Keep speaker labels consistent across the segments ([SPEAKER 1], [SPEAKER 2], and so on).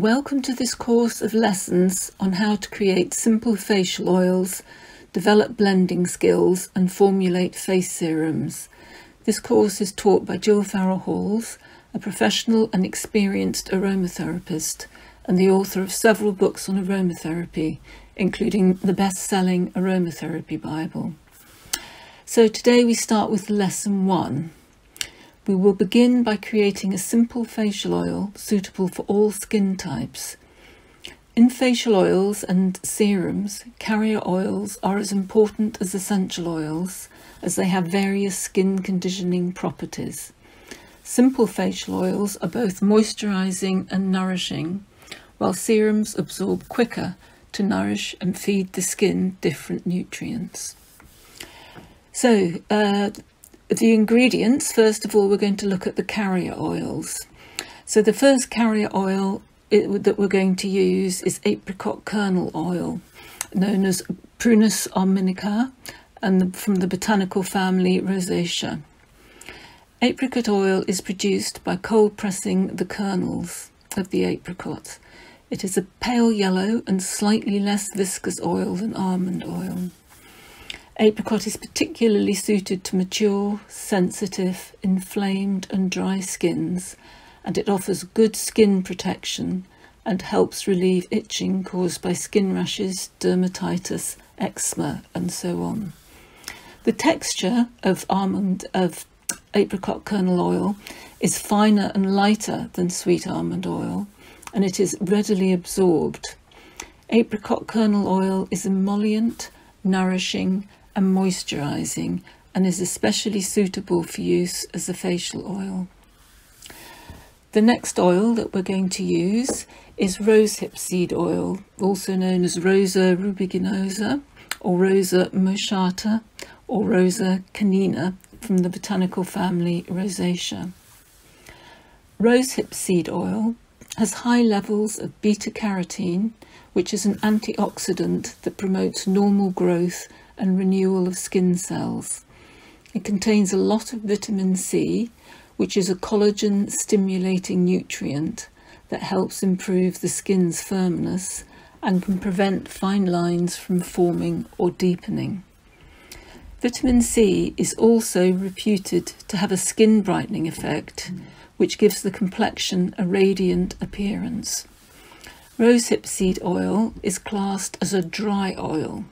[SPEAKER 1] Welcome to this course of lessons on how to create simple facial oils, develop blending skills and formulate face serums. This course is taught by Jill Farrell-Halls, a professional and experienced aromatherapist and the author of several books on aromatherapy, including the best-selling Aromatherapy Bible. So today we start with lesson 1. We will begin by creating a simple facial oil suitable for all skin types. In facial oils and serums, carrier oils are as important as essential oils as they have various skin conditioning properties. Simple facial oils are both moisturising and nourishing, while serums absorb quicker to nourish and feed the skin different nutrients. So, the ingredients, first of all, we're going to look at the carrier oils. So the first carrier oil that we're going to use is apricot kernel oil, known as Prunus armenica, and from the botanical family Rosacea. Apricot oil is produced by cold pressing the kernels of the apricot. It is a pale yellow and slightly less viscous oil than almond oil. Apricot is particularly suited to mature, sensitive, inflamed and dry skins, and it offers good skin protection and helps relieve itching caused by skin rashes, dermatitis, eczema and so on. The texture of apricot kernel oil is finer and lighter than sweet almond oil, and it is readily absorbed. Apricot kernel oil is emollient, nourishing and moisturising, and is especially suitable for use as a facial oil. The next oil that we're going to use is rosehip seed oil, also known as Rosa rubiginosa or Rosa moschata or Rosa canina, from the botanical family Rosacea. Rosehip seed oil has high levels of beta-carotene, which is an antioxidant that promotes normal growth and renewal of skin cells. It contains a lot of vitamin C, which is a collagen stimulating nutrient that helps improve the skin's firmness and can prevent fine lines from forming or deepening. Vitamin C is also reputed to have a skin brightening effect, which gives the complexion a radiant appearance. Rosehip seed oil is classed as a dry oil.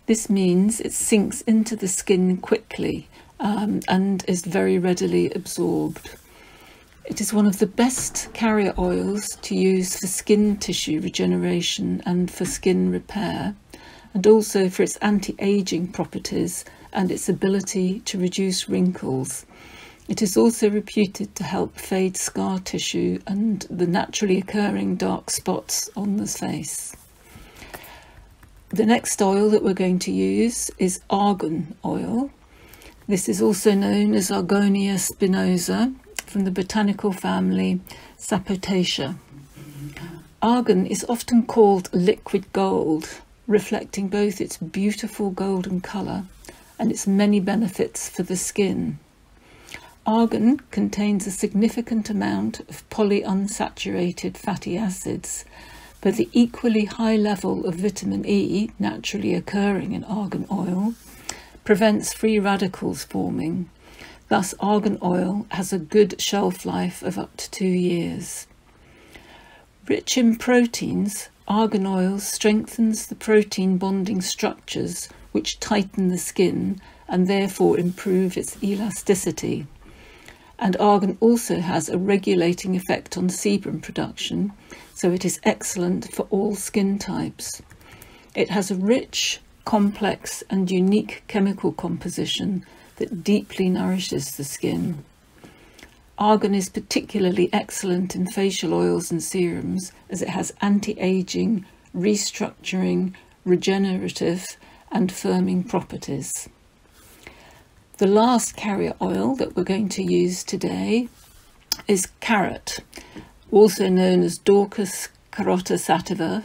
[SPEAKER 1] This means it sinks into the skin quickly and is very readily absorbed. It is one of the best carrier oils to use for skin tissue regeneration and for skin repair, and also for its anti-aging properties and its ability to reduce wrinkles. It is also reputed to help fade scar tissue and the naturally occurring dark spots on the face. The next oil that we're going to use is argan oil. This is also known as Argonia spinosa, from the botanical family Sapotacea. Argan is often called liquid gold, reflecting both its beautiful golden colour and its many benefits for the skin. Argan contains a significant amount of polyunsaturated fatty acids, but the equally high level of vitamin E naturally occurring in argan oil prevents free radicals forming. Thus, argan oil has a good shelf life of up to 2 years. Rich in proteins, argan oil strengthens the protein bonding structures which tighten the skin and therefore improve its elasticity. And argan also has a regulating effect on sebum production, so it is excellent for all skin types. It has a rich, complex and unique chemical composition that deeply nourishes the skin. Argan is particularly excellent in facial oils and serums as it has anti-aging, restructuring, regenerative and firming properties. The last carrier oil that we're going to use today is carrot, also known as Daucus carota sativa